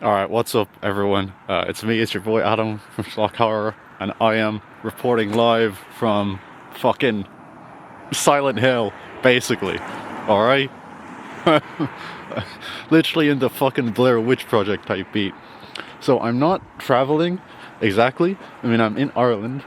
Alright, what's up everyone? It's me, it's your boy Adam from Schlock Horror, and I am reporting live from fucking Silent Hill, basically. Alright? Literally in the fucking Blair Witch Project type beat. So I'm not traveling exactly. I mean, I'm in Ireland.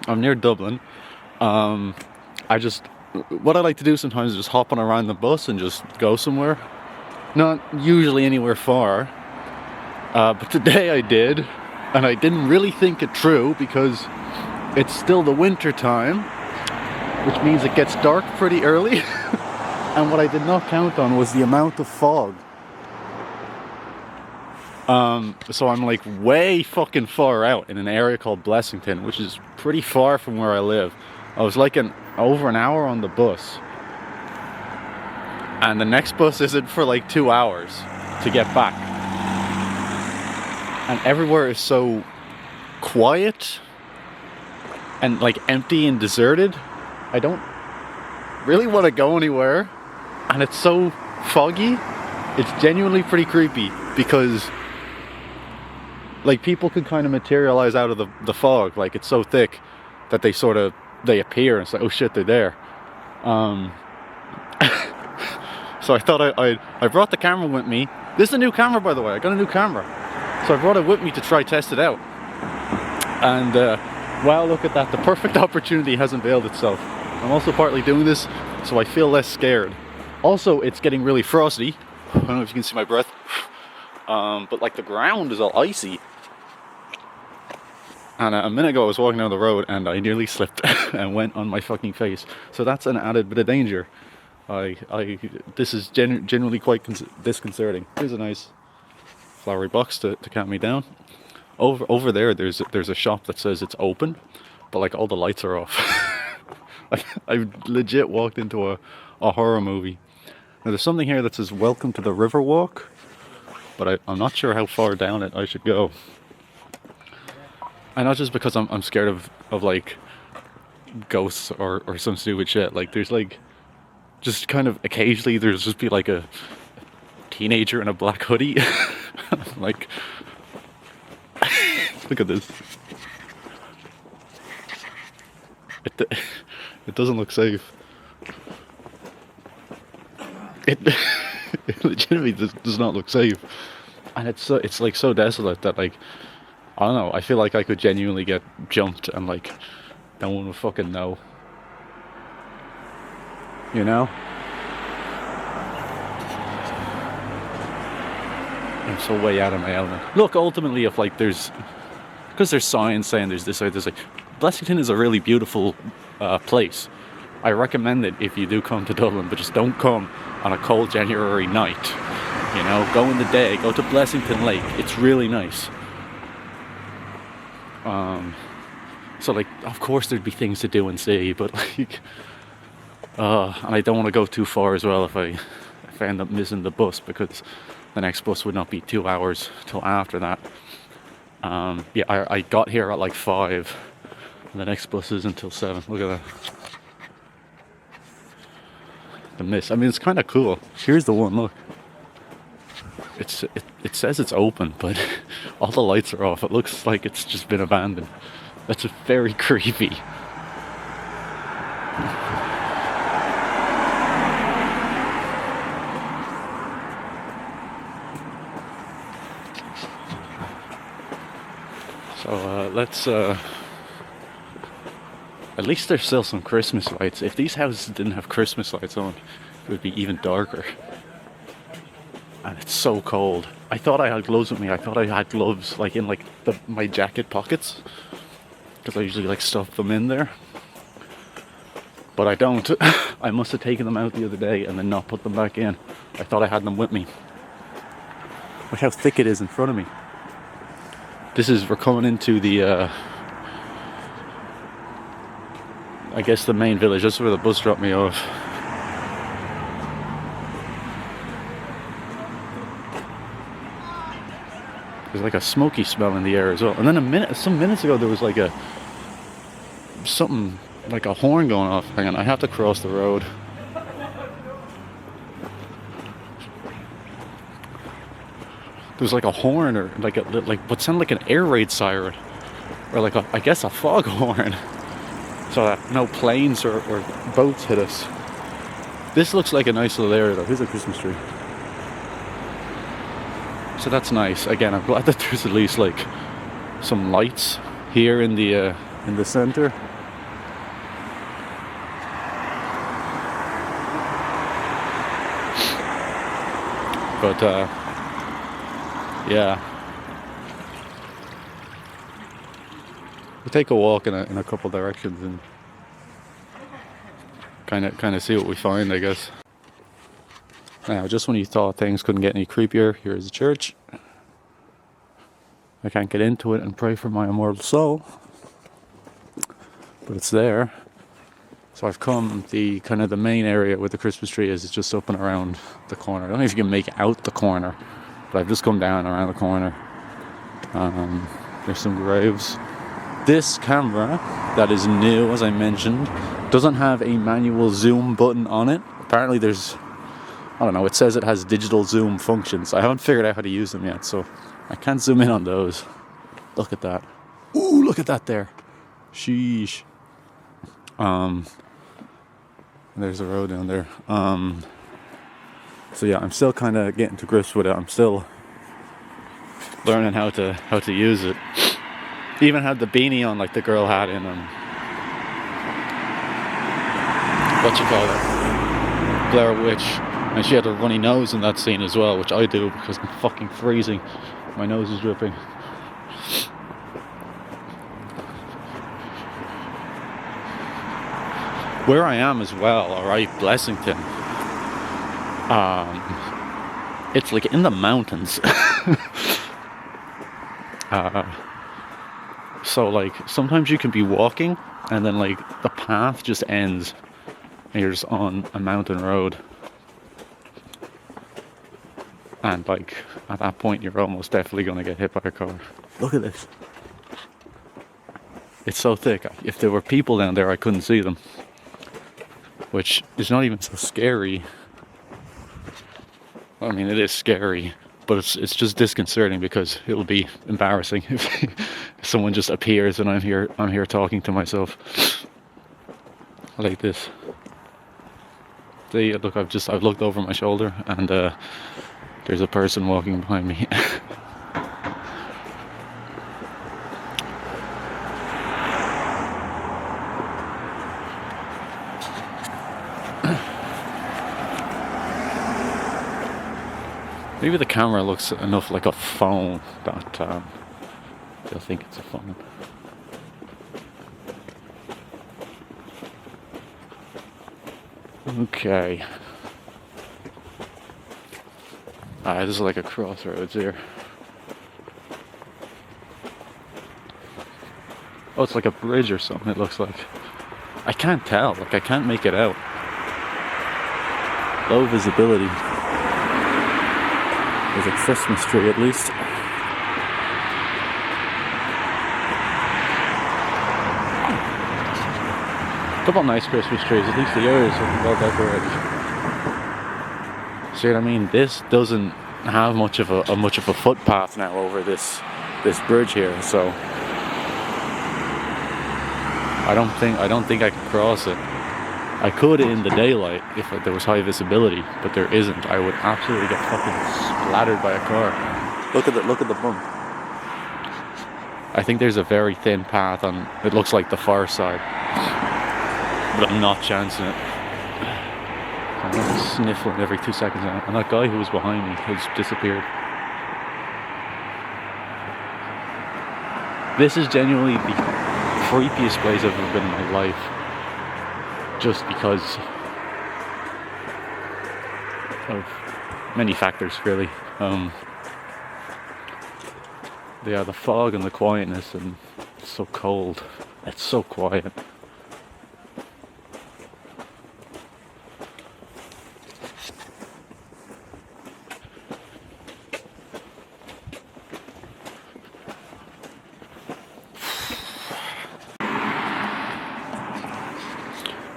I'm near Dublin. What I like to do sometimes is just hop on around the bus and just go somewhere. Not usually anywhere far. But today I did, and I didn't really think it through because it's still the winter time, which means it gets dark pretty early. And what I did not count on was the amount of fog. So I'm like way fucking far out in an area called Blessington, which is pretty far from where I live. I was like over an hour on the bus, and the next bus isn't for like 2 hours to get back. And everywhere is so quiet and like empty and deserted. I don't really want to go anywhere, and it's so foggy. It's genuinely pretty creepy because like people could kind of materialize out of the fog. Like it's so thick that they appear and it's like, oh shit, they're there. So I thought I brought the camera with me. This is a new camera, by the way. I got a new camera. So I brought it with me to try test it out. And wow, look at that. The perfect opportunity hasn't veiled itself. I'm also partly doing this so I feel less scared. Also, it's getting really frosty. I don't know if you can see my breath. But like the ground is all icy. And a minute ago I was walking down the road and I nearly slipped and went on my fucking face. So that's an added bit of danger. This is genuinely quite disconcerting. Here's a nice flowery box to calm me down. Over there, there's a shop that says it's open, but like all the lights are off. I legit walked into a horror movie. Now there's something here that says "Welcome to the Riverwalk," but I'm not sure how far down it I should go. And not just because I'm scared of like ghosts or some stupid shit. Like there's like just kind of occasionally there's just be like a teenager in a black hoodie. Like, look at this. It doesn't look safe. It legitimately does not look safe, and it's like so desolate that like I don't know. I feel like I could genuinely get jumped and like no one would fucking know. You know? I'm so way out of my element. Look, ultimately, if like because there's signs saying there's this or there's like, Blessington is a really beautiful place. I recommend it if you do come to Dublin, but just don't come on a cold January night. You know, go in the day, go to Blessington Lake. It's really nice. So like, of course there'd be things to do and see, but like, and I don't want to go too far as well if I end up missing the bus, because the next bus would not be 2 hours till after that. Yeah, I got here at like 5, and the next bus is until 7. Look at that. The mist. I mean, it's kind of cool. Here's the one. Look. It says it's open, but all the lights are off. It looks like it's just been abandoned. That's very creepy. So let's at least there's still some Christmas lights. If these houses didn't have Christmas lights on, it would be even darker. And it's so cold. I thought I had gloves with me. I thought I had gloves like in like my jacket pockets, because I usually like stuff them in there. But I don't. I must have taken them out the other day and then not put them back in. I thought I had them with me. Look how thick it is in front of me. We're coming into the I guess the main village. That's where the bus dropped me off. There's like a smoky smell in the air as well. And then some minutes ago, there was like something like a horn going off. Hang on, I have to cross the road. was like a horn, or like what sounded like an air raid siren, or like I guess a foghorn, so that no planes or boats hit us. This looks like a nice little area though. Here's a Christmas tree. So that's nice. Again, I'm glad that there's at least like some lights here in the center. But yeah, we'll take a walk in a couple directions and kind of see what we find, I guess. Now, just when you thought things couldn't get any creepier, here's the church. I can't get into it and pray for my immortal soul, but it's there. So I've come, the main area where the Christmas tree is just up and around the corner. I don't know if you can make out the corner, but I've just come down around the corner. There's some graves. This camera, that is new, as I mentioned, doesn't have a manual zoom button on it. Apparently there's, I don't know, it says it has digital zoom functions. I haven't figured out how to use them yet, so I can't zoom in on those. Look at that. Ooh, look at that there. Sheesh. There's a road down there. So yeah, I'm still kind of getting to grips with it. I'm still learning how to use it. Even had the beanie on like the girl had in what you call it, Blair Witch, and she had a runny nose in that scene as well, which I do because I'm fucking freezing. My nose is dripping. Where I am as well, alright, Blessington, it's like in the mountains. So like sometimes you can be walking and then like the path just ends and you're just on a mountain road, and like at that point you're almost definitely going to get hit by a car. Look at this. It's so thick. If there were people down there I couldn't see them, which is not even so scary. I mean, it is scary, but it's just disconcerting because it'll be embarrassing if someone just appears and I'm here talking to myself like this. See, look, I've looked over my shoulder and there's a person walking behind me. Maybe the camera looks enough like a phone that they'll think it's a phone. Okay. This is like a crossroads here. Oh, it's like a bridge or something, it looks like. I can't tell, like I can't make it out. Low visibility. There's a Christmas tree at least. Couple nice Christmas trees, at least the areas are well decorated. See what I mean? This doesn't have much of a footpath now over this bridge here, so I don't think I could cross it. I could in the daylight if there was high visibility, but there isn't. I would absolutely get fucking splattered by a car. Look at the bump. I think there's a very thin path on, it looks like the far side, but I'm not chancing it. I'm sniffling every 2 seconds now, and that guy who was behind me has disappeared. This is genuinely the creepiest place I've ever been in my life. Just because of many factors, really. The fog and the quietness, and it's so cold. It's so quiet.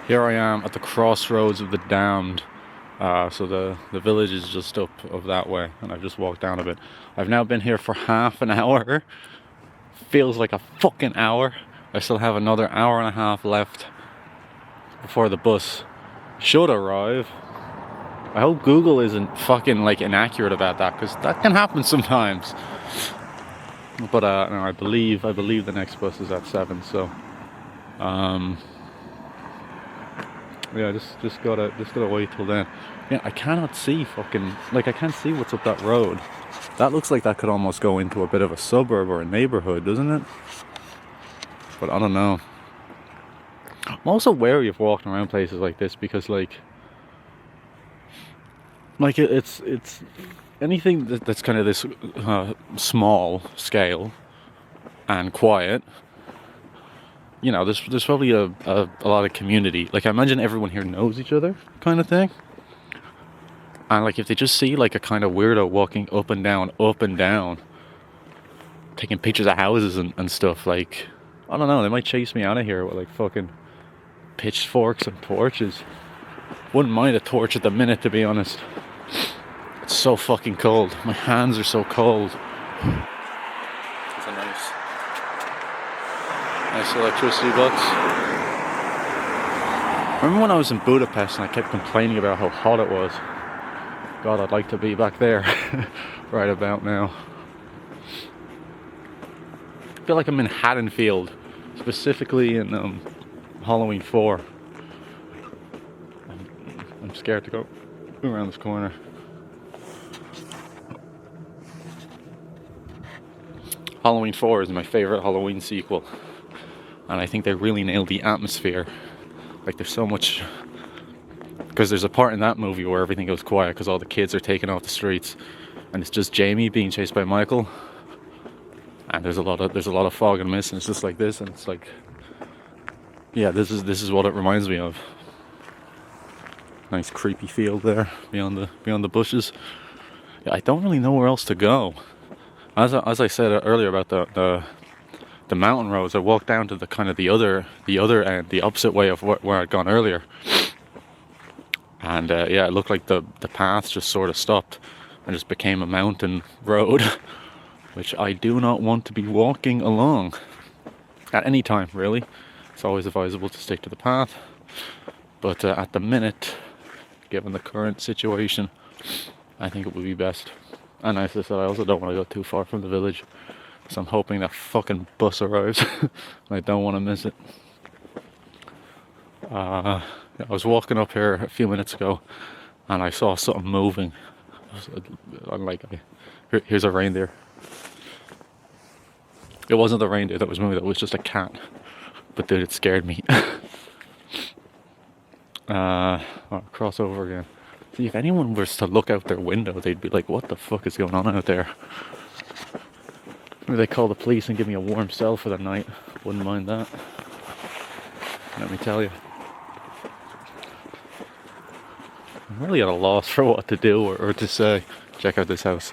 Here I am at the crossroads of the damned, So the village is just up of that way, and I've just walked down a bit. I've now been here for half an hour. Feels like a fucking hour. I still have another hour and a half left before the bus should arrive. I hope Google isn't fucking like inaccurate about that, because that can happen sometimes. But no, I believe the next bus is at 7. So yeah, just gotta wait till then. Yeah, I cannot see fucking, like, I can't see what's up that road. That looks like that could almost go into a bit of a suburb or a neighborhood, doesn't it? But I don't know. I'm also wary of walking around places like this, because like it's anything that's kind of this small scale and quiet. You know, there's probably a lot of community. Like, I imagine everyone here knows each other, kind of thing. And like, if they just see like a kind of weirdo walking up and down, taking pictures of houses and stuff, like, I don't know, they might chase me out of here with like fucking pitchforks and torches. Wouldn't mind a torch at the minute, to be honest. It's so fucking cold. My hands are so cold. It's a nice electricity box. Remember when I was in Budapest and I kept complaining about how hot it was? God, I'd like to be back there right about now. I feel like I'm in Haddonfield, specifically in Halloween 4. I'm scared to go around this corner. Halloween 4 is my favorite Halloween sequel, and I think they really nailed the atmosphere. Like, there's so much, because there's a part in that movie where everything goes quiet because all the kids are taken off the streets, and it's just Jamie being chased by Michael, and there's a lot of fog and mist, and it's just like this, and it's like, yeah, this is what it reminds me of. Nice creepy field there beyond the bushes. Yeah, I don't really know where else to go. As I said earlier about the mountain roads, I walked down to the kind of the other end, the opposite way of where I'd gone earlier, and yeah, it looked like the path just sort of stopped and just became a mountain road, which I do not want to be walking along at any time, really. It's always advisable to stick to the path, but at the minute, given the current situation, I think it would be best. And as I said, I also don't want to go too far from the village, so I'm hoping that fucking bus arrives. I don't want to miss it. I was walking up here a few minutes ago, and I saw something moving. I'm like, here's a reindeer. It wasn't the reindeer that was moving, it was just a cat. But dude, it scared me. I'll cross over again. See, if anyone was to look out their window, they'd be like, what the fuck is going on out there? Maybe they call the police and give me a warm cell for the night. Wouldn't mind that. Let me tell you. I'm really at a loss for what to do or to say. Check out this house.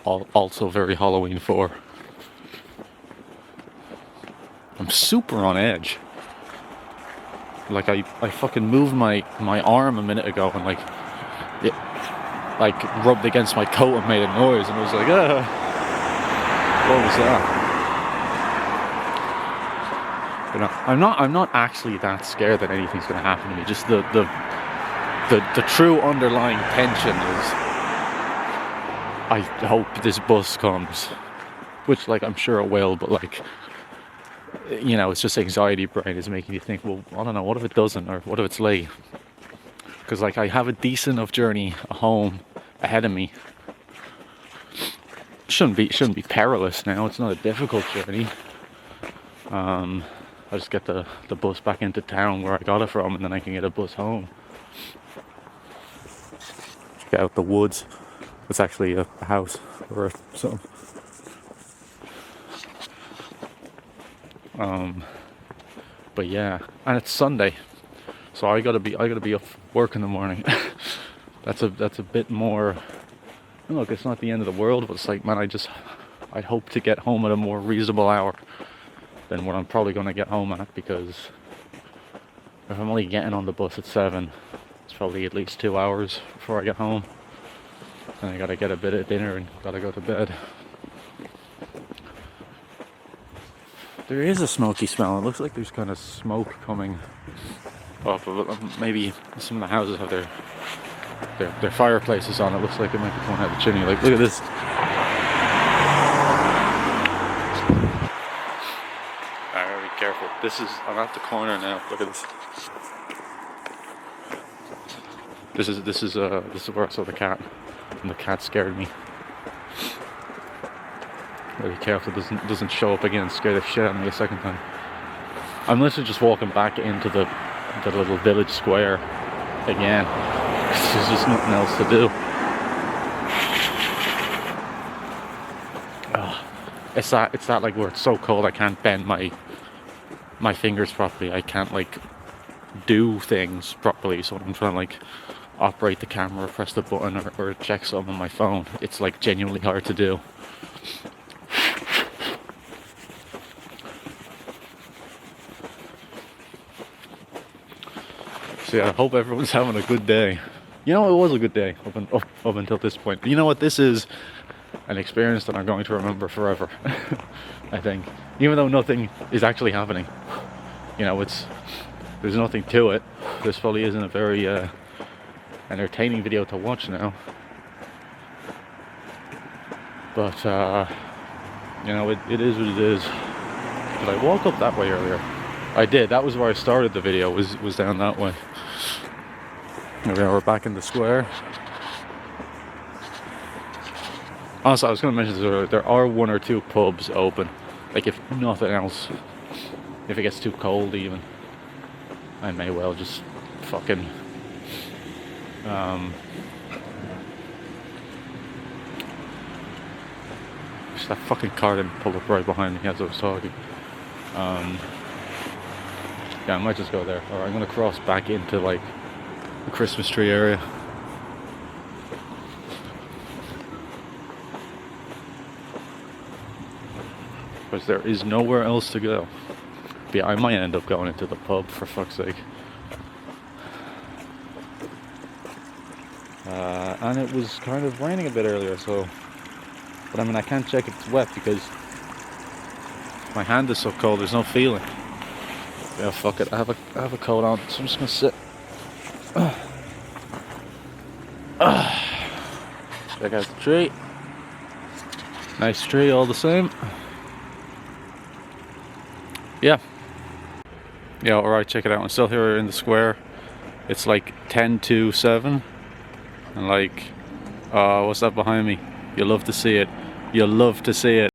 Also very Halloween 4. I'm super on edge. Like, I fucking moved my arm a minute ago, and like it like rubbed against my coat and made a noise, and I was like, what was that? You know, I'm not actually that scared that anything's gonna happen to me. Just the true underlying tension is, I hope this bus comes, which, like, I'm sure it will, but like, you know, it's just anxiety brain is making you think, well, I don't know, what if it doesn't, or what if it's late? Because like, I have a decent enough journey home ahead of me. Shouldn't be perilous now. It's not a difficult journey. I just get the bus back into town where I got it from, and then I can get a bus home. Get out the woods. It's actually a house or something. But yeah, and it's Sunday, so I gotta be up work in the morning. that's a bit more. Look, it's not the end of the world, but it's like, man, I'd hope to get home at a more reasonable hour than what I'm probably gonna get home at, because If I'm only getting on the bus at 7, it's probably at least 2 hours before I get home. And I gotta get a bit of dinner and gotta go to bed. There is a smoky smell. It looks like there's kind of smoke coming up. Maybe some of the houses have their fireplaces on. It looks like it might be coming out of the chimney. Like, look at this. Alright, be careful. I'm at the corner now. Look at this. This is where I saw the cat, and the cat scared me. Be careful it doesn't show up again and scare the shit out of me a second time. I'm literally just walking back into the little village square again. There's just nothing else to do. It's that like where it's so cold I can't bend my fingers properly. I can't like do things properly. So I'm trying to like operate the camera, press the button, or check something on my phone. It's like genuinely hard to do. So yeah, I hope everyone's having a good day. You know, it was a good day up until this point. But you know what? This is an experience that I'm going to remember forever. I think, even though nothing is actually happening. You know, there's nothing to it. This probably isn't a very entertaining video to watch now. But you know, it is what it is. Did I walk up that way earlier? I did. That was where I started the video. Was down that way. There we are. We're back in the square. Also, I was going to mention this earlier. There are 1 or 2 pubs open. Like, if nothing else, if it gets too cold, even, I may well just fucking just that fucking car didn't pull up right behind me as I was talking. Yeah, I might just go there. Or I'm gonna cross back into like the Christmas tree area. Because there is nowhere else to go. But yeah, I might end up going into the pub, for fuck's sake. And it was kind of raining a bit earlier, so... But I mean, I can't check if it's wet because my hand is so cold, there's no feeling. Yeah, fuck it, I have a coat on, so I'm just gonna sit. Check out the tree. Nice tree all the same. Yeah, alright, check it out. I'm still here in the square. It's like 10 to 7. And like, what's that behind me? You'll love to see it. You'll love to see it.